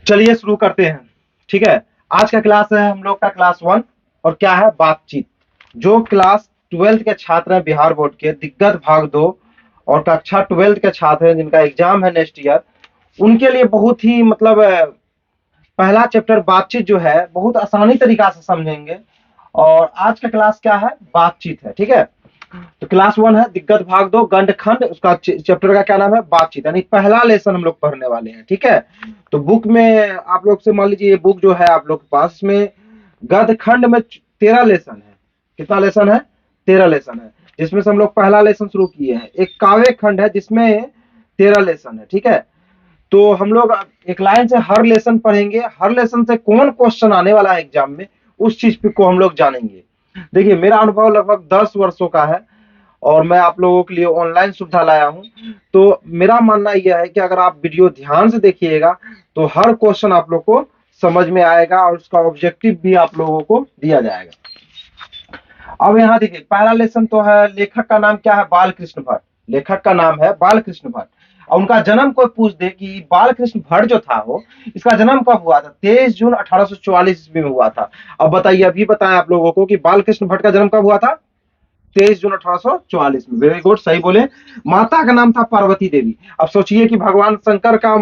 चलिए शुरू करते हैं। ठीक है, आज का क्लास है हम लोग का क्लास 1 और क्या है बातचीत। जो क्लास 12th के छात्र हैं बिहार बोर्ड के दिग्गज भाग 2 और कक्षा 12th के छात्र हैं जिनका एग्जाम है नेक्स्ट ईयर, उनके लिए बहुत ही मतलब पहला चैप्टर बातचीत जो है बहुत आसानी तरीका से समझेंगे। और आज का क्लास क्या है बातचीत है। ठीक है, तो क्लास 1 है दिग्गज भाग 2 गंडखंड, उसका चैप्टर का क्या नाम है बातचीत, यानी पहला लेसन हम लोग पढ़ने वाले हैं। ठीक है, तो बुक में आप लोग से मान लीजिए ये बुक जो है आप लोग के पास में गद्य खंड में 13 लेसन है। कितना लेसन है? 13 लेसन है, जिसमें से हम लोग पहला लेसन शुरू किए हैं। एक काव्य खंड है जिसमें 13 लेसन है। ठीक है, तो हम लोग एक लाइन से हर लेसन पढ़ेंगे, हर लेसन से कौन क्वेश्चन आने वाला है एग्जाम में उस चीज पे को हम लोग जानेंगे। देखिए मेरा अनुभव लगभग 10 वर्षों का है और मैं आप लोगों के लिए ऑनलाइन सुविधा लाया हूं। तो मेरा मानना यह है कि अगर आप वीडियो ध्यान से देखिएगा तो हर क्वेश्चन आप लोग को समझ में आएगा और उसका ऑब्जेक्टिव भी आप लोगों को दिया जाएगा। अब यहाँ देखिए पहला लेसन तो है, लेखक का नाम क्या है? बालकृष्ण भट्ट। लेखक का नाम है बालकृष्ण भट्ट और उनका जन्म कोई पूछ दे कि बालकृष्ण भट्ट जो था वो इसका जन्म कब हुआ था? 23 जून 1844 ईस्वी में हुआ था। अब बताइए, अभी बताएं आप लोगों को कि बालकृष्ण भट्ट का जन्म कब हुआ था? 23 जून 1844 में। वेरी गुड, सही बोले। माता का नाम था पार्वती देवी। अब सोचिए कि भगवान शंकर का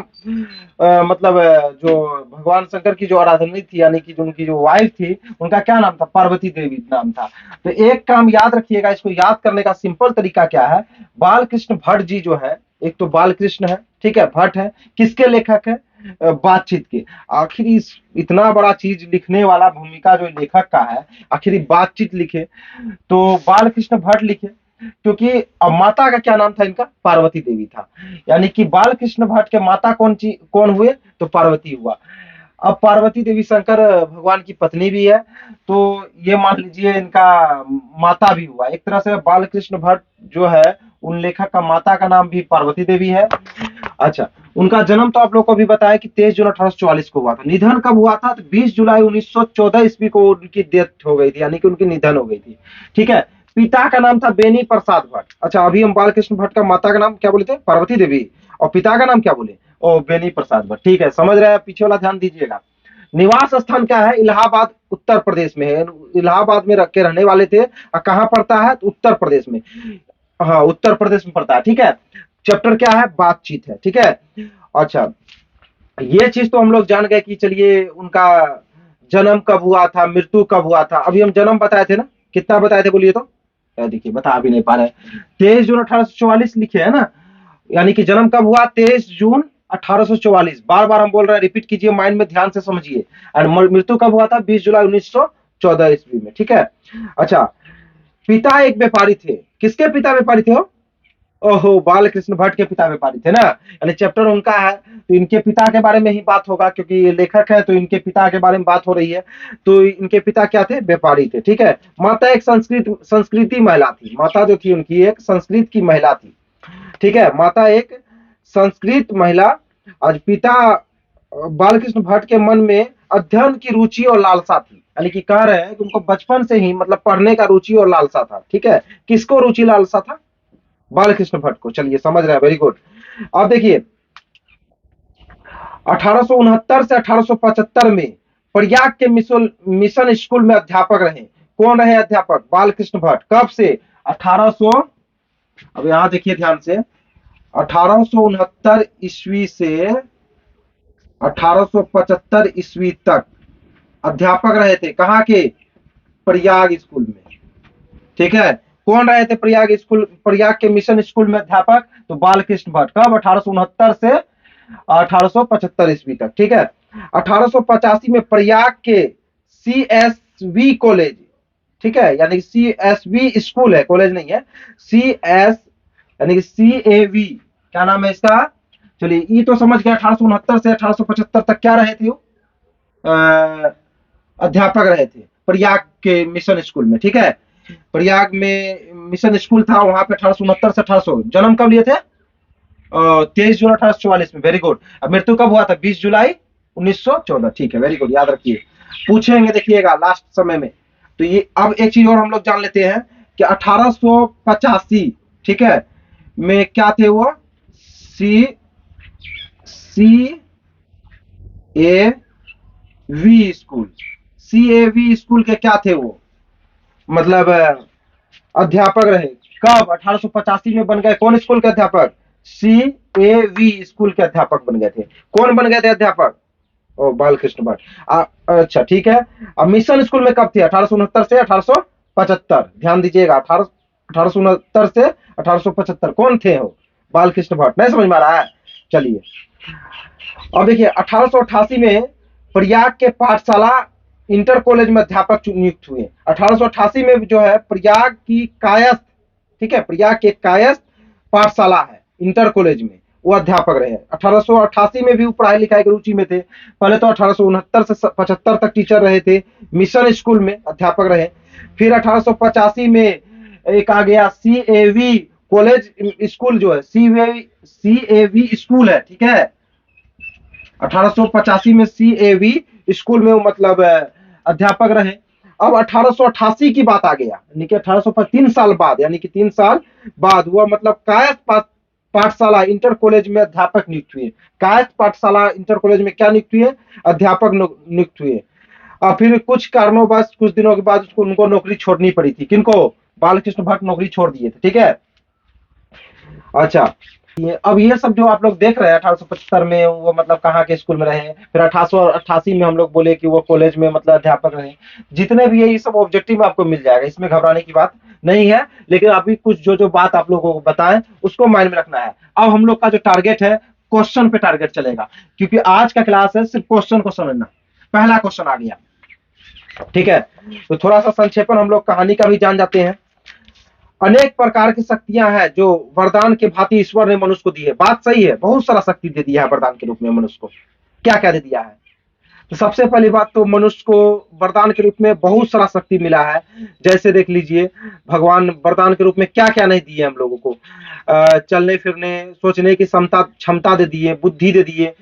मतलब जो भगवान शंकर की जो आराधना थी यानी कि जो उनकी जो वाइफ थी उनका क्या नाम था? पार्वती देवी नाम था। तो एक काम याद रखिएगा, इसको याद करने का सिंपल तरीका क्या है? बालकृष्ण भट्ट जी जो है, एक तो बालकृष्ण है, ठीक है, भट्ट है, किसके लेखक है? बातचीत के। आखिर इस इतना बड़ा चीज लिखने वाला भूमिका जो लेखक का है, आखिर बातचीत लिखे तो बालकृष्ण भट्ट लिखे, क्योंकि अब माता का क्या नाम था इनका? पार्वती देवी था। यानी कि बालकृष्ण भट्ट के माता कौन हुए? तो पार्वती हुआ। अब पार्वती देवी शंकर भगवान की पत्नी भी है, तो ये मान लीजिए इनका माता भी हुआ। एक तरह से बालकृष्ण भट्ट जो है उन लेखक का माता का नाम भी पार्वती देवी है। अच्छा, उनका जन्म तो आप लोग को भी बताया कि 23 जून 1844 को हुआ था। निधन कब हुआ था? तो 20 जुलाई 1914 ईस्वी को उनकी डेथ हो गई थी, यानी कि उनकी निधन हो गई थी। ठीक है, पिता का नाम था बेनी प्रसाद भट्ट। अच्छा, अभी हम बालकृष्ण भट्ट का माता का नाम क्या बोले थे? पार्वती देवी। और पिता का नाम क्या बोले? ओ, बेनी प्रसाद भट्ट। ठीक है, समझ रहे हैं? पीछे वाला ध्यान दीजिएगा। निवास स्थान क्या है? इलाहाबाद उत्तर प्रदेश में है। इलाहाबाद में रख के रहने वाले थे। और कहाँ पड़ता है? तो उत्तर प्रदेश में। हाँ, उत्तर प्रदेश में पड़ता है। ठीक है, चैप्टर क्या है? बातचीत है। ठीक है, अच्छा, ये चीज तो हम लोग जान गए कि चलिए उनका जन्म कब हुआ था, मृत्यु कब हुआ था। अभी हम जन्म बताए थे ना, कितना बताए थे बोलिए तो? देखिए बता भी नहीं पा रहे। 23 जून 1844 लिखे है ना, यानी कि जन्म कब हुआ? 23 जून 1844। बार बार हम बोल रहे हैं, रिपीट कीजिए, माइंड में ध्यान से समझिए। और मृत्यु कब हुआ था? 20 जुलाई 1914 ईस्वी में। ठीक है, अच्छा, पिता एक व्यापारी थे। किसके पिता व्यापारी थे हो? ओहो, बालकृष्ण भट्ट के पिता व्यापारी थे ना, यानी चैप्टर उनका है तो इनके पिता के बारे में ही बात होगा, क्योंकि ये लेखक है तो इनके पिता के बारे में बात हो रही है। तो इनके पिता क्या थे? व्यापारी थे। ठीक है, माता एक संस्कृति महिला थी। माता जो थी उनकी एक संस्कृत की महिला थी। ठीक है, माता एक संस्कृत महिला। आज पिता बालकृष्ण भट्ट के मन में अध्ययन की रुचि और लालसा थी, यानी कि कह रहे हैं कि उनको बचपन से ही मतलब पढ़ने का रुचि और लालसा था। ठीक है, किसको रुचि लालसा था? बालकृष्ण भट्ट को। चलिए समझ रहे हैं, वेरी गुड। अब देखिए 1869 से 1875 में प्रयाग के मिशन स्कूल में अध्यापक रहे। कौन रहे अध्यापक? बालकृष्ण भट्ट। कब से? 1800, अब यहां देखिए ध्यान से, 1869 ईस्वी से 1875 ईस्वी तक अध्यापक रहे थे। कहाँ के? प्रयाग स्कूल में। ठीक है, कौन रहे थे प्रयाग के मिशन स्कूल में अध्यापक? तो बालकृष्ण भट्ट। कब? 1869 से 1875 ईस्वी तक। ठीक है, 1885 में प्रयाग के CSV कॉलेज, ठीक है, यानी CSV स्कूल है, कॉलेज नहीं है, CS यानी कि CAV, क्या नाम है इसका? चलिए ये तो समझ गया। 1869 से 1875 तक क्या रहे थे वो? अध्यापक रहे थे प्रयाग के मिशन स्कूल में। ठीक है, प्रयाग में मिशन स्कूल था वहां पे 1869 से 1800। जन्म कब लिए थे? 23 जून 1844 में। Very good. अब मृत्यु कब हुआ था? 20 जुलाई 1914। ठीक है, वेरी गुड, याद रखिए, पूछेंगे देखिएगा लास्ट समय में। तो ये अब एक चीज और हम लोग जान लेते हैं कि 1885, ठीक है, में क्या थे वो? C C A V school. CAV school के क्या थे वो, मतलब अध्यापक रहे। कब? 1885 में बन गए। कौन स्कूल के अध्यापक? CAV स्कूल के अध्यापक बन गए थे। कौन बन गए थे अध्यापक? ओ, बालकृष्ण भट्ट। अच्छा ठीक है। अब मिशन स्कूल में कब थे? 1869 से 1875। ध्यान दीजिएगा, 1869 से 1875। कौन थे वो? बालकृष्ण भट्ट। नहीं समझ में आ रहा है? चलिए, अब देखिए 1888 में प्रयाग के पाठशाला इंटर कॉलेज में अध्यापक नियुक्त हुए। 1888 में जो है प्रयाग की कायस्थ, ठीक है, प्रयाग के कायस्थ पाठशाला है इंटर कॉलेज में, वो अध्यापक रहे। 1888 में भी वो पढ़ाई लिखाई की रुचि में थे। पहले तो 1869 से 75 तक टीचर रहे थे, मिशन स्कूल में अध्यापक रहे। फिर 1885 में एक आ गया CAV कॉलेज स्कूल, जो है CAV स्कूल है, ठीक है। 1885 में CAV स्कूल में वो मतलब अध्यापक रहे। अब 1888 की बात आ गया, यानी कि 3 साल बाद, यानी कि 3 साल बाद हुआ मतलब कायस्थ पाठशाला इंटर कॉलेज में अध्यापक नियुक्त हुए। कायस्थ पाठशाला इंटर कॉलेज में क्या नियुक्त हुए? अध्यापक नियुक्त हुए। और फिर कुछ कारणोंवश कुछ दिनों के बाद उनको नौकरी छोड़नी पड़ी थी। किनको? बालकृष्ण भट्ट नौकरी छोड़ दिए थे, ठीक है। अच्छा, अब ये सब जो आप लोग देख रहे हैं 1875 में वो मतलब कहाँ के स्कूल में रहे, फिर 1888 में हम लोग बोले कि वो कॉलेज में मतलब अध्यापक रहे। जितने भी है ये सब ऑब्जेक्टिव में आपको मिल जाएगा, इसमें घबराने की बात नहीं है। लेकिन अभी कुछ जो जो बात आप लोगों को बताएं उसको माइंड में रखना है। अब हम लोग का जो टारगेट है, क्वेश्चन पे टारगेट चलेगा, क्योंकि आज का क्लास है सिर्फ क्वेश्चन को समझना। पहला क्वेश्चन आ गया, ठीक है। तो थोड़ा सा संक्षेपण हम लोग कहानी का भी जान जाते हैं। अनेक प्रकार की शक्तियां हैं जो वरदान के भांति ईश्वर ने मनुष्य को दी है। बात सही है, बहुत सारा शक्ति दे दिया है वरदान के रूप में मनुष्य को। क्या क्या दे दिया है? तो सबसे पहली बात तो मनुष्य को वरदान के रूप में बहुत सारा शक्ति मिला है। जैसे देख लीजिए, भगवान वरदान के रूप में क्या क्या नहीं दिए हम लोगों को। चलने फिरने सोचने की क्षमता क्षमता दे दिए, बुद्धि दे दिए,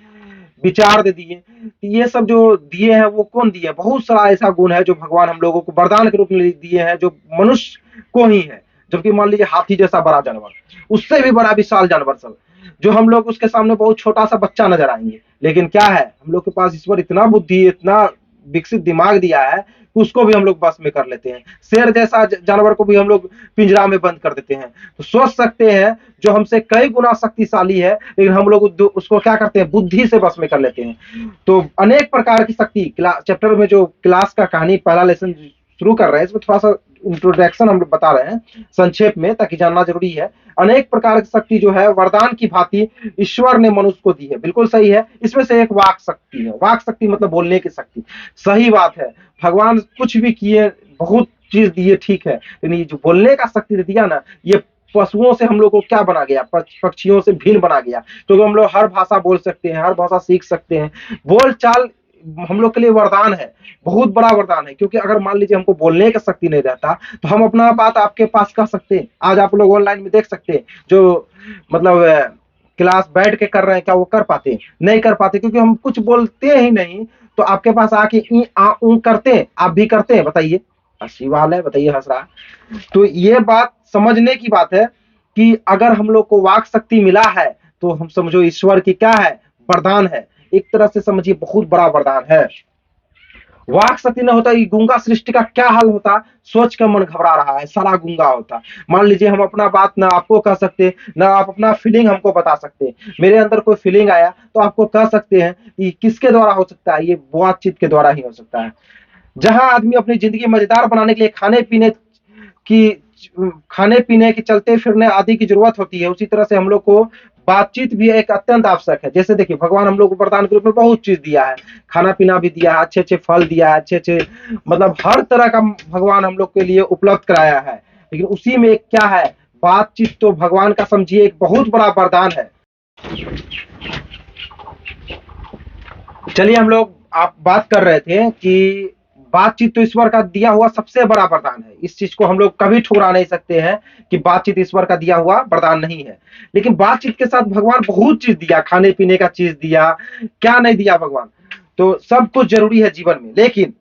विचार दे दिए। ये सब जो दिए हैं वो कौन दिए? बहुत सारा ऐसा गुण है जो भगवान हम लोगों को वरदान के रूप में दिए हैं, जो मनुष्य को ही है। जबकि मान लीजिए हाथी जैसा बड़ा जानवर, उससे भी बड़ा विशाल जानवर सब, जो हम लोग उसके सामने बहुत छोटा सा बच्चा नजर आएंगे। लेकिन क्या है, हम लोग के पास ईश्वर इतना बुद्धि, इतना विकसित दिमाग दिया है कि उसको भी हम लोग बस में कर लेते हैं। शेर जैसा जानवर को भी हम लोग पिंजरा में बंद कर देते हैं। तो सोच सकते हैं, जो हमसे कई गुना शक्तिशाली है, लेकिन हम लोग उसको क्या करते हैं? बुद्धि से बस में कर लेते हैं। तो अनेक प्रकार की शक्ति, चैप्टर में जो क्लास का कहानी पहला लेसन शुरू कर रहे हैं, इसमें थोड़ा सा इंट्रोडक्शन हम लोग बता रहे हैं संक्षेप में, ताकि जानना जरूरी है। अनेक प्रकार की शक्ति जो है वरदान की भांति ईश्वर ने मनुष्य को दी है। बिल्कुल सही है। इसमें से एक वाक शक्ति है। वाक शक्ति मतलब बोलने की शक्ति। सही बात है, भगवान कुछ भी किए, बहुत चीज दिए, ठीक है, लेकिन ये जो बोलने का शक्ति दे दिया ना, ये पशुओं से हम लोग को क्या बना गया? पक्षियों से भिन्न बना गया। क्योंकि हम लोग हर भाषा बोल सकते हैं, हर भाषा सीख सकते हैं। बोल चाल हम लोग के लिए वरदान है, बहुत बड़ा वरदान है। क्योंकि अगर मान लीजिए हमको बोलने का शक्ति नहीं रहता, तो हम अपना बात आपके पास कह सकते हैं। आज आप लोग ऑनलाइन में देख सकते हैं, जो मतलब क्लास बैठ के कर रहे हैं, क्या वो कर पाते? नहीं कर पाते, क्योंकि हम कुछ बोलते ही नहीं। तो आपके पास आके ई आ ऊ करते हैं, आप भी करते हैं? बताइए, हंसी वाल है, बताइए हंस रहा है। तो ये बात समझने की बात है कि अगर हम लोग को वाक शक्ति मिला है, तो हम समझो ईश्वर की क्या है? वरदान है। एक तरह से समझिए बहुत बड़ा वरदान है। वाक शक्ति न होता, ये गूंगा सृष्टि का क्या हाल होता? सोच कर मन घबरा रहा है, सारा गूंगा होता। मान लीजिए हम अपना बात ना आपको कह सकते, ना आप अपना फीलिंग हमको बता सकते। मेरे अंदर कोई फीलिंग आया तो आपको कह सकते हैं कि किसके द्वारा हो सकता है? ये बातचीत के द्वारा ही हो सकता है। जहां आदमी अपनी जिंदगी मजेदार बनाने के लिए की खाने पीने की, चलते फिरने आदि की जरूरत होती है, उसी तरह से हम लोग को बातचीत भी एक अत्यंत आवश्यक है। जैसे देखिए, भगवान हम लोग को वरदान के रूप में बहुत चीज दिया है। खाना पीना भी दिया है, अच्छे अच्छे फल दिया है, अच्छे अच्छे मतलब हर तरह का भगवान हम लोग के लिए उपलब्ध कराया है। लेकिन उसी में क्या है? बातचीत तो भगवान का समझिए एक बहुत बड़ा वरदान है। चलिए, हम लोग आप बात कर रहे थे कि बातचीत तो ईश्वर का दिया हुआ सबसे बड़ा वरदान है। इस चीज को हम लोग कभी ठुकरा नहीं सकते हैं कि बातचीत ईश्वर का दिया हुआ वरदान नहीं है। लेकिन बातचीत के साथ भगवान बहुत चीज दिया, खाने पीने का चीज दिया, क्या नहीं दिया भगवान? तो सब कुछ जरूरी है जीवन में, लेकिन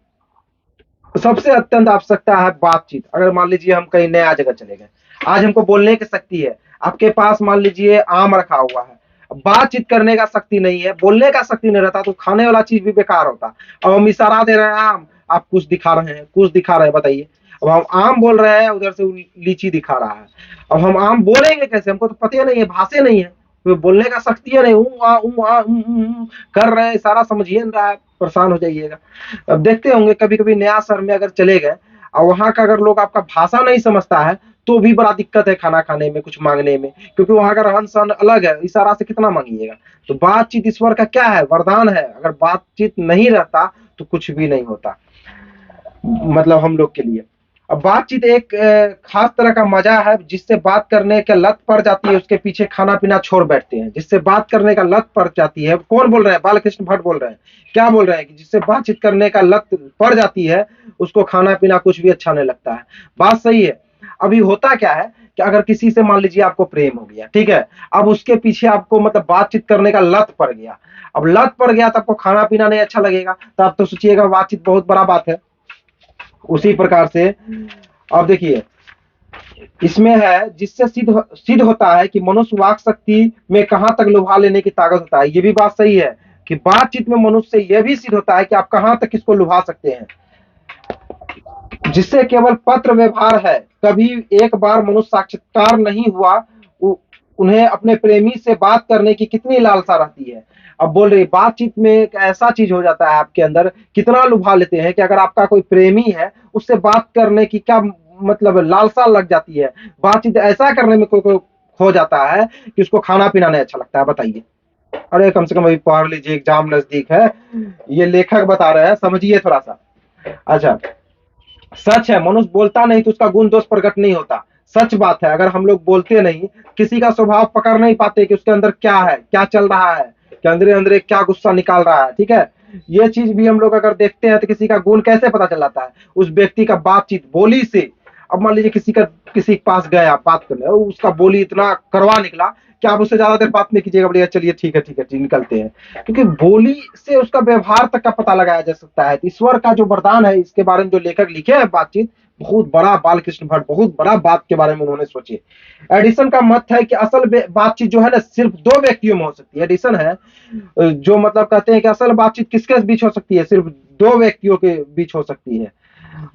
सबसे अत्यंत आवश्यकता है बातचीत। अगर मान लीजिए हम कहीं नया जगह चले गए, आज हमको बोलने की शक्ति है। आपके पास मान लीजिए आम रखा हुआ है, बातचीत करने का शक्ति नहीं है, बोलने का शक्ति नहीं रहता, तो खाने वाला चीज भी बेकार होता। अब हम इशारा दे रहे हैं आम, आप कुछ दिखा रहे हैं, कुछ दिखा रहे हैं, बताइए। अब हम आम बोल रहे हैं, उधर से लीची दिखा रहा है। अब हम आम बोलेंगे कैसे, हमको तो पता नहीं है, भाषा नहीं है, तो बोलने का शक्ति है नहीं। कर रहे हैं, इशारा समझिए नहीं रहा है, परेशान हो जाइएगा। अब देखते होंगे कभी कभी नया शहर में अगर चले गए और वहां का अगर लोग आपका भाषा नहीं समझता है, तो भी बड़ा दिक्कत है खाना खाने में, कुछ मांगने में, क्योंकि वहां का रहन सहन अलग है, इशारा से कितना मांगिएगा। तो बातचीत ईश्वर का क्या है, वरदान है। अगर बातचीत नहीं रहता तो कुछ भी नहीं होता, मतलब हम लोग के लिए। अब बातचीत एक खास तरह का मजा है, जिससे बात करने के लत पड़ जाती है, उसके पीछे खाना पीना छोड़ बैठते हैं। जिससे बात करने का लत पड़ जाती है, कौन बोल रहे हैं, बालकृष्ण भट्ट बोल रहे हैं। क्या बोल रहे हैं कि जिससे बातचीत करने का लत पड़ जाती है, उसको खाना पीना कुछ भी अच्छा नहीं लगता है। बात सही है। अभी होता क्या है कि अगर किसी से मान लीजिए आपको प्रेम हो गया, ठीक है, अब उसके पीछे आपको मतलब बातचीत करने का लत पड़ गया। अब लत पड़ गया तो आपको खाना पीना नहीं अच्छा लगेगा, तो आप तो सोचिएगा बातचीत बहुत बड़ा बात है। उसी प्रकार से अब देखिए, इसमें है जिससे सिद्ध होता है कि मनुष्य वाक शक्ति में कहां तक लुभा लेने की ताकत होता है। ये भी बात सही है कि बातचीत में मनुष्य से यह भी सिद्ध होता है कि आप कहां तक इसको लुभा सकते हैं। जिससे केवल पत्र व्यवहार है, कभी एक बार मनुष्य साक्षात्कार नहीं हुआ, उन्हें अपने प्रेमी से बात करने की कितनी लालसा रहती है। अब बोल रही बातचीत में एक ऐसा चीज हो जाता है आपके अंदर, कितना लुभा लेते हैं कि अगर आपका कोई प्रेमी है, उससे बात करने की क्या मतलब लालसा लग जाती है। बातचीत ऐसा करने में कोई हो जाता है कि उसको खाना पीना नहीं अच्छा लगता है, बताइए। अरे कम से कम अभी पढ़ लीजिए, एग्जाम नजदीक है, ये लेखक बता रहे हैं, समझिए थोड़ा सा। अच्छा, सच है मनुष्य बोलता नहीं तो उसका गुण दोष प्रकट नहीं होता। सच बात है, अगर हम लोग बोलते नहीं, किसी का स्वभाव पकड़ नहीं पाते कि उसके अंदर क्या है, क्या चल रहा है, कि अंदर अंदर क्या गुस्सा निकाल रहा है, ठीक है। ये चीज भी हम लोग अगर देखते हैं तो किसी का गुण कैसे पता चल जाता है, उस व्यक्ति का बातचीत बोली से। अब मान लीजिए किसी के पास गए आप बात करने, उसका बोली इतना करवा निकला कि आप उससे ज्यादा देर बात नहीं कीजिएगा, बोलिए चलिए ठीक है ठीक है ठीक, निकलते हैं। क्योंकि बोली से उसका व्यवहार तक का पता लगाया जा सकता है। ईश्वर का जो वरदान है, इसके बारे में जो लेखक लिखे हैं बातचीत, बहुत बड़ा, बालकृष्ण भट्ट बहुत बड़ा बात के बारे में उन्होंने सोचे। एडिसन का मत है कि असल बातचीत जो है ना, सिर्फ दो व्यक्तियों में हो सकती है। एडिसन है जो मतलब कहते हैं कि असल बातचीत किसके बीच हो सकती है, सिर्फ दो व्यक्तियों के बीच हो सकती है।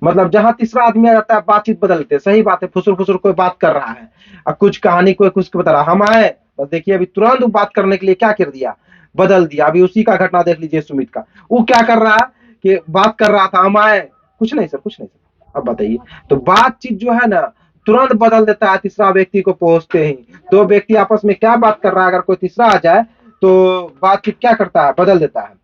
मतलब जहां तीसरा आदमी आ जाता है, बातचीत बदल देते हैं। सही बात है, फुसुर फुसुर कोई बात कर रहा है, अब कुछ कहानी कोई कुछ बता रहा, हम आए बस देखिए, अभी तुरंत बात करने के लिए क्या कर दिया, बदल दिया। अभी उसी का घटना देख लीजिए, सुमित का, वो क्या कर रहा है कि बात कर रहा था, हम आए, कुछ नहीं सर, कुछ नहीं सर, अब बताइए। तो बातचीत जो है ना, तुरंत बदल देता है तीसरा व्यक्ति को पहुंचते ही। दो व्यक्ति आपस में क्या बात कर रहा है, अगर कोई तीसरा आ जाए तो बातचीत क्या करता है, बदल देता है।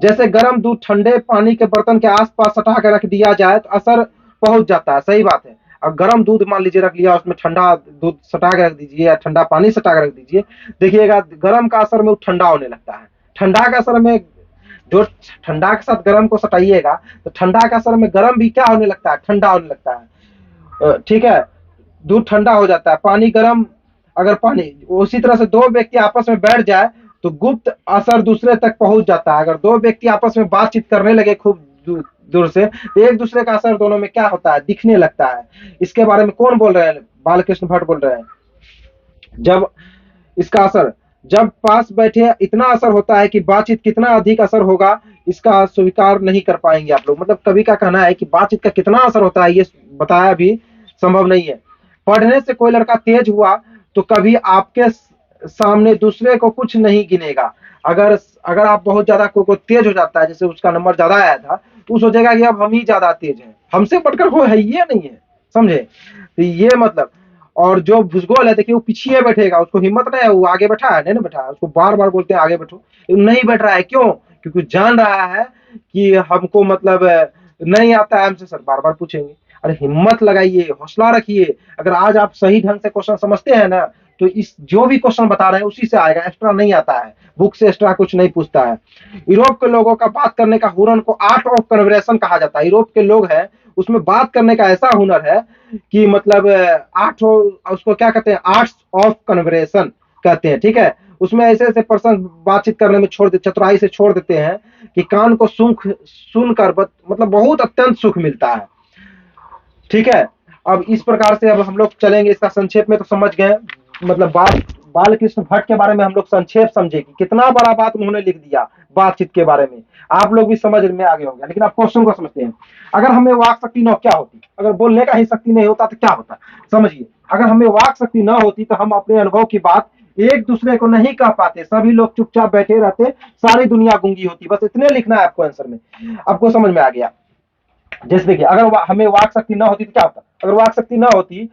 जैसे गर्म दूध ठंडे पानी के बर्तन के आसपास सटा कर रख दिया जाए तो असर पहुंच जाता है। सही बात है। अब गर्म दूध मान लीजिए रख लिया, उसमें ठंडा दूध सटा के रख दीजिए या ठंडा पानी सटा के रख दीजिए, देखिएगा गर्म का असर में वो ठंडा होने लगता है। ठंडा का असर में जो ठंडा के साथ गर्म को सटाइएगा, तो ठंडा का असर में गर्म भी क्या होने लगता है, ठंडा होने लगता है। ठीक है, दूध ठंडा हो जाता है, पानी गर्म। अगर पानी उसी तरह से दो व्यक्ति आपस में बैठ जाए तो गुप्त असर दूसरे तक पहुंच जाता है। अगर दो व्यक्ति आपस में बातचीत करने लगे खूब दूर से, तो एक दूसरे का असर दोनों में क्या होता है, दिखने लगता है। इसके बारे में कौन बोल रहे हैं, बालकृष्ण भट्ट बोल रहे हैं। जब इसका असर, जब पास बैठे इतना असर होता है कि बातचीत कितना अधिक असर होगा, इसका स्वीकार नहीं कर पाएंगे आप लोग। मतलब कवि का कहना है कि बातचीत का कितना असर होता है, ये बताया भी संभव नहीं है। पढ़ने से कोई लड़का तेज हुआ तो कभी आपके सामने दूसरे को कुछ नहीं गिनेगा। अगर अगर आप बहुत ज्यादा को तेज हो जाता है, जैसे उसका नंबर ज्यादा आया था, तो सोचेगा कि अब हम ही ज्यादा तेज हैं, हमसे बढ़कर कोई है ये नहीं है, समझे। तो ये मतलब, और जो भुजगोल है देखिए, वो पीछे बैठेगा, उसको हिम्मत नहीं है, वो आगे बैठा है, नहीं ना बैठा है, उसको बार बार बोलते हैं आगे बैठो, नहीं बैठ रहा है। क्यों? क्योंकि जान रहा है कि हमको मतलब नहीं आता है, हमसे सर बार बार पूछेंगे। अरे हिम्मत लगाइए, हौसला रखिए। अगर आज आप सही ढंग से क्वेश्चन समझते हैं ना, तो इस जो भी क्वेश्चन बता रहे हैं उसी से आएगा, एक्स्ट्रा नहीं आता है, बुक से एक्स्ट्रा कुछ नहीं पूछता है। यूरोप के लोगों का बात करने का हुनर को आर्ट ऑफ कन्वर्सेशन कहा जाता है। यूरोप के लोग हैं, उसमें बात करने का ऐसा हुनर है कि मतलब आर्ट, उसको क्या कहते हैं, आर्ट्स ऑफ कन्वर्सेशन कहते हैं, ठीक है। उसमें ऐसे ऐसे पर्सन बातचीत करने में चतुराई से छोड़ देते हैं कि कान को सुनकर मतलब बहुत अत्यंत सुख मिलता है, ठीक है। अब इस प्रकार से अब हम लोग चलेंगे, इसका संक्षेप में तो समझ गए, मतलब बात बालकृष्ण भट्ट के बारे में हम लोग संक्षेप समझे कि कितना बड़ा बात उन्होंने लिख दिया बातचीत के बारे में, आप लोग भी समझ में आ गए होंगे। लेकिन आप क्वेश्चन को समझते हैं, अगर हमें वाक शक्ति न क्या होती, अगर बोलने का ही शक्ति नहीं होता तो क्या होता, समझिए। अगर हमें वाक शक्ति न होती तो हम अपने अनुभव की बात एक दूसरे को नहीं कह पाते, सभी लोग चुपचाप बैठे रहते, सारी दुनिया गूंगी होती। बस इतने लिखना है आपको आंसर में, आपको समझ में आ गया। जैसे देखिए, अगर हमें वाक शक्ति ना होती तो क्या होता, अगर वाक शक्ति ना होती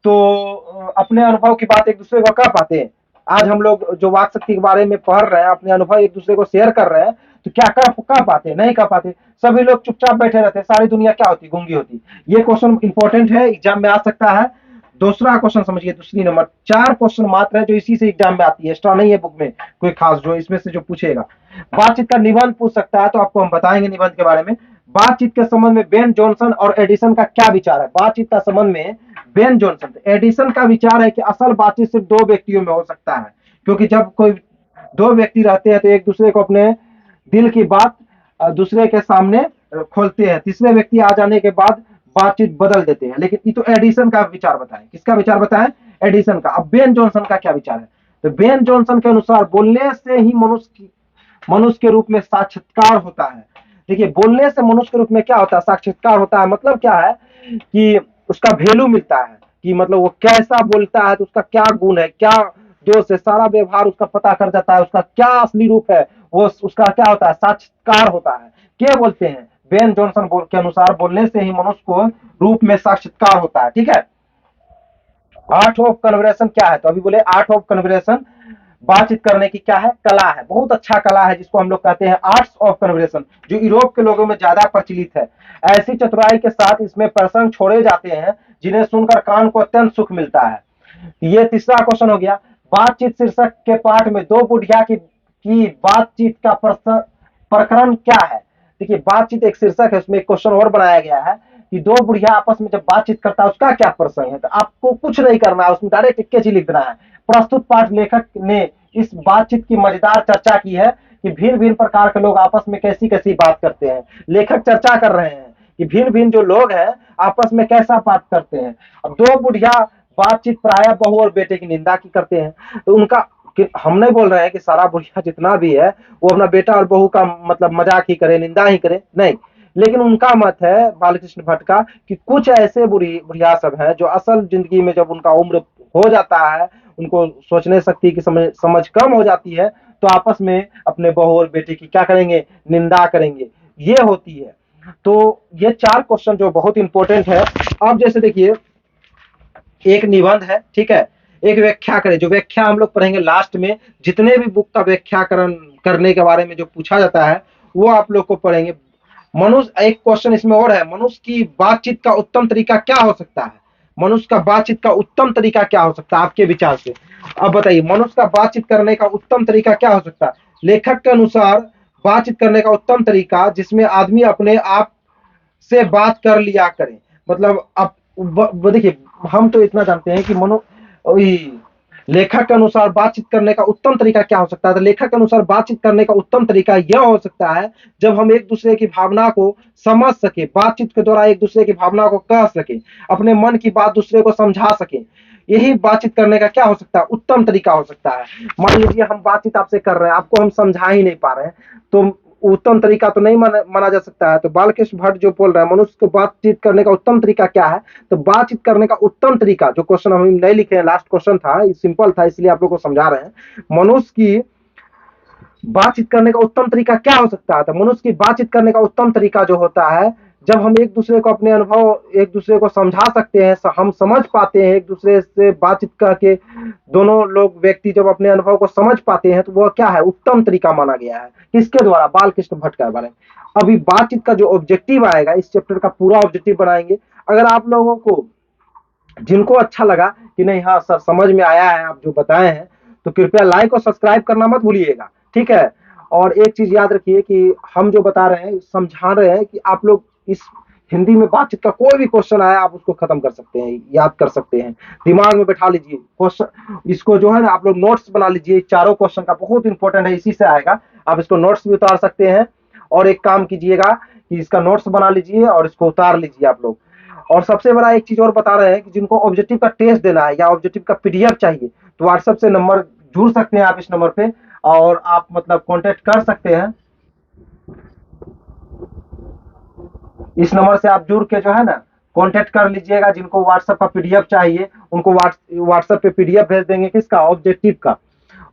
तो अपने अनुभव की बात एक दूसरे को कह पाते हैं। आज हम लोग जो वाक शक्ति के बारे में पढ़ रहे हैं, अपने अनुभव एक दूसरे को शेयर कर रहे हैं, तो क्या कह पाते, नहीं कह पाते, सभी लोग चुपचाप बैठे रहते, सारी दुनिया क्या होती, गूंगी होती। ये क्वेश्चन इंपॉर्टेंट है, एग्जाम में आ सकता है। दूसरा क्वेश्चन समझिए, दूसरी नंबर, 4 क्वेश्चन मात्र है जो इसी से एग्जाम में आती है, एक्स्ट्रा नहीं है बुक में कोई खास, जो इसमें से जो पूछेगा। बातचीत का निबंध पूछ सकता है, तो आपको हम बताएंगे निबंध के बारे में। बातचीत के संबंध में बेन जॉनसन और एडिसन का क्या विचार है, बातचीत का संबंध में बेन जॉनसन एडिसन का विचार है कि असल बातचीत सिर्फ 2 व्यक्तियों में हो सकता है, क्योंकि जब कोई 2 व्यक्ति रहते हैं तो एक दूसरे को अपने दिल की बात दूसरे के सामने खोलते हैं, तीसरे व्यक्ति आ जाने के बाद बातचीत बदल देते हैं। लेकिन ये तो एडिसन का विचार बताएं, किसका विचार बताएं, एडिसन का। अब बेन जॉनसन का क्या विचार है, तो बेन जॉनसन के अनुसार बोलने से ही मनुष्य के रूप में साक्षात्कार होता है। देखिए, बोलने से मनुष्य के रूप में क्या होता है, साक्षात्कार होता है। मतलब क्या है कि उसका वैल्यू मिलता है, कि मतलब वो कैसा बोलता है, तो उसका क्या गुण है, क्या दोष है, सारा व्यवहार उसका पता कर जाता है, उसका क्या असली रूप है, वो उसका क्या होता है, साक्षात्कार होता है। क्या बोलते हैं बेन जॉनसन के अनुसार, बोलने से ही मनुष्य को रूप में साक्षात्कार होता है। ठीक है, आर्ट ऑफ कन्वर्सेशन क्या है, तो अभी बोले आर्ट ऑफ कन्वर्सेशन बातचीत करने की क्या है, कला है, बहुत अच्छा कला है, जिसको हम लोग कहते हैं आर्ट्स ऑफ कन्वर्सेशन, जो यूरोप के लोगों में ज्यादा प्रचलित है। ऐसी चतुराई के साथ इसमें प्रसंग छोड़े जाते हैं जिन्हें सुनकर कान को अत्यंत सुख मिलता है। ये तीसरा क्वेश्चन हो गया। बातचीत शीर्षक के पाठ में 2 बुढ़िया की बातचीत का प्रकरण क्या है। देखिए, बातचीत एक शीर्षक है, उसमें एक क्वेश्चन और बनाया गया है कि 2 बुढ़िया आपस में जब बातचीत करता है उसका क्या प्रसंग है। तो आपको कुछ नहीं करना है, उसमें डायरेक्ट एक ही लिख देना है। प्रस्तुत पाठ लेखक ने इस बातचीत की मजेदार चर्चा की है कि भिन्न भिन्न प्रकार के लोग आपस में कैसी कैसी बात करते हैं। लेखक चर्चा कर रहे हैं कि भिन्न भिन्न जो लोग हैं आपस में कैसा बात करते हैं। अब 2 बुढ़िया बातचीत प्रायः बहू और बेटे की निंदा की करते हैं, तो उनका, हम नहीं बोल रहे हैं कि सारा बुढ़िया जितना भी है वो अपना बेटा और बहू का मतलब मजाक ही करे, निंदा ही करे, नहीं। लेकिन उनका मत है बालकृष्ण भट्ट का कि कुछ ऐसे बुढ़िया सब हैं जो असल जिंदगी में जब उनका उम्र हो जाता है, उनको सोचने शक्ति की समझ कम हो जाती है, तो आपस में अपने बहू और बेटे की क्या करेंगे, निंदा करेंगे, ये होती है। तो ये 4 क्वेश्चन जो बहुत इंपॉर्टेंट है। अब जैसे देखिए, एक निबंध है, ठीक है, एक व्याख्या करें, जो व्याख्या हम लोग पढ़ेंगे लास्ट में, जितने भी बुक का व्याख्याकरण करने के बारे में जो पूछा जाता है वो आप लोग को पढ़ेंगे। मनुष्य, एक क्वेश्चन इसमें और है, मनुष्य की बातचीत का उत्तम तरीका क्या हो सकता है, मनुष्य का बातचीत का उत्तम तरीका क्या हो सकता है आपके विचार से। अब बताइए, मनुष्य का बातचीत करने का उत्तम तरीका क्या हो सकता है। लेखक के अनुसार बातचीत करने का उत्तम तरीका जिसमें आदमी अपने आप से बात कर लिया करें। मतलब अब देखिए, हम तो इतना जानते हैं कि लेखक के अनुसार बातचीत करने का उत्तम तरीका क्या हो सकता है। तो लेखक के अनुसार बातचीत करने का उत्तम तरीका यह हो सकता है जब हम एक दूसरे की भावना को समझ सके, बातचीत के द्वारा एक दूसरे की भावना को कह सके, अपने मन की बात दूसरे को समझा सके। यही बातचीत करने का क्या हो सकता है, उत्तम तरीका हो सकता है। मान लीजिए हम बातचीत आपसे कर रहे हैं, आपको हम समझा ही नहीं पा रहे हैं, तो उत्तम तरीका तो नहीं माना जा सकता है। तो बालकृष्ण भट्ट जो बोल रहे हैं मनुष्य को बातचीत करने का उत्तम तरीका क्या है, तो बातचीत करने का उत्तम तरीका, जो क्वेश्चन हम नहीं लिखे हैं, लास्ट क्वेश्चन था, सिंपल था, इसलिए आप लोग को समझा रहे हैं। मनुष्य की बातचीत करने का उत्तम तरीका क्या हो सकता है, तो मनुष्य की बातचीत करने का उत्तम तरीका जो होता है जब हम एक दूसरे को अपने अनुभव एक दूसरे को समझा सकते हैं, हम समझ पाते हैं एक दूसरे से बातचीत करके, दोनों लोग व्यक्ति जब अपने अनुभव को समझ पाते हैं, तो वह क्या है, उत्तम तरीका माना गया है। किसके द्वारा, बालकृष्ण भट्ट के बारे में। अभी बातचीत का जो ऑब्जेक्टिव आएगा, इस चैप्टर का पूरा ऑब्जेक्टिव बनाएंगे। अगर आप लोगों को, जिनको अच्छा लगा कि नहीं हाँ सर समझ में आया है आप जो बताए हैं, तो कृपया लाइक और सब्सक्राइब करना मत भूलिएगा, ठीक है। और एक चीज याद रखिए कि हम जो बता रहे हैं, समझा रहे हैं, कि आप लोग इस हिंदी में बातचीत का कोई भी क्वेश्चन आया आप उसको खत्म कर सकते हैं, याद कर सकते हैं, दिमाग में बैठा लीजिए क्वेश्चन, इसको जो है ना आप लोग नोट्स बना लीजिए। चारों क्वेश्चन का बहुत इंपॉर्टेंट है, इसी से आएगा, आप इसको नोट्स भी उतार सकते हैं। और एक काम कीजिएगा कि इसका नोट्स बना लीजिए और इसको उतार लीजिए आप लोग। और सबसे बड़ा एक चीज और बता रहे हैं कि जिनको ऑब्जेक्टिव का टेस्ट देना है या ऑब्जेक्टिव का पीडीएफ चाहिए, तो व्हाट्सएप से नंबर जुड़ सकते हैं आप इस नंबर पे, और आप मतलब कांटेक्ट कर सकते हैं। इस नंबर से आप जुड़ के जो है ना कांटेक्ट कर लीजिएगा। जिनको व्हाट्सएप का पीडीएफ चाहिए उनको व्हाट्सएप पे पीडीएफ भेज देंगे, किसका, ऑब्जेक्टिव का।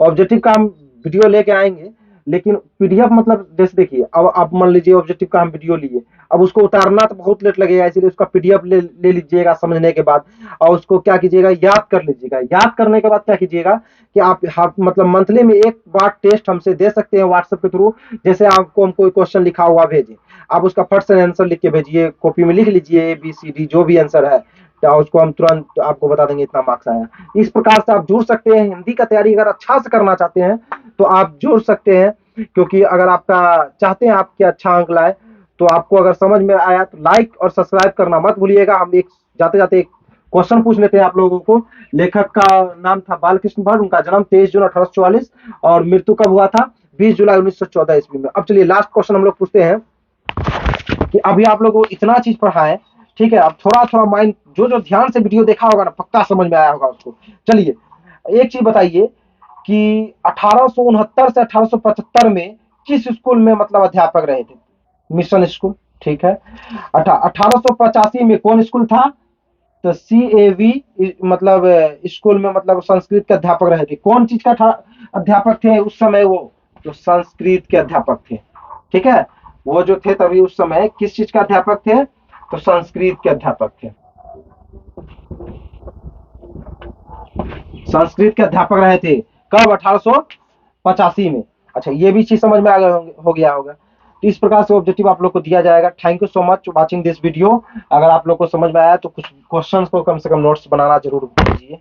ऑब्जेक्टिव का हम वीडियो लेके आएंगे, लेकिन पीडीएफ मतलब जैसे देखिए, अब आप मान लीजिए ऑब्जेक्टिव का हम वीडियो लिए, अब उसको उतारना तो बहुत लेट लगेगा, इसलिए उसका पीडीएफ ले लीजिएगा समझने के बाद, और उसको क्या कीजिएगा, याद कर लीजिएगा। याद करने के बाद क्या कीजिएगा कि आप मतलब मंथली में एक बार टेस्ट हमसे दे सकते हैं व्हाट्सएप के थ्रू। जैसे आपको हम कोई क्वेश्चन लिखा हुआ भेजें, आप उसका फट से आंसर लिख के भेजिए, कॉपी में लिख लीजिए ABCD जो भी आंसर है, तो उसको हम तुरंत आपको बता देंगे इतना मार्क्स आया। इस प्रकार से आप जुड़ सकते हैं। हिंदी का तैयारी अगर अच्छा से करना चाहते हैं तो आप जुड़ सकते हैं, क्योंकि अगर आपका चाहते हैं आपके अच्छा अंक लाए, तो आपको अगर समझ में आया तो लाइक और सब्सक्राइब करना मत भूलिएगा। हम एक जाते जाते एक क्वेश्चन पूछ लेते हैं आप लोगों को। लेखक का नाम था बालकृष्ण भट्ट, उनका जन्म 23 जून 1844 और मृत्यु कब हुआ था, 20 जुलाई 1914 ईस्वी में। अब चलिए लास्ट क्वेश्चन हम लोग पूछते हैं कि अभी आप लोगों को इतना चीज पढ़ा है, ठीक है, अब थोड़ा थोड़ा माइंड जो जो ध्यान से वीडियो देखा होगा ना पक्का समझ में आया होगा उसको। चलिए एक चीज बताइए कि 1869 से 1875 में किस स्कूल में मतलब अध्यापक रहे थे, मिशन स्कूल, ठीक है। 1885 में कौन स्कूल था, तो CAV मतलब स्कूल में मतलब संस्कृत के अध्यापक रहे थे। कौन चीज का अध्यापक थे उस समय, वो जो संस्कृत के अध्यापक थे, ठीक है। वो जो थे तभी उस समय किस चीज का अध्यापक थे, तो संस्कृत के अध्यापक थे, संस्कृत के अध्यापक रहे थे। कब, 1885 में। अच्छा ये भी चीज समझ में आ गया हो गया होगा। तो इस प्रकार से ऑब्जेक्टिव आप लोग को दिया जाएगा। Thank you so much watching this video. अगर आप लोग को समझ में आया तो कुछ क्वेश्चंस को कम से कम नोट्स बनाना जरूर कीजिए।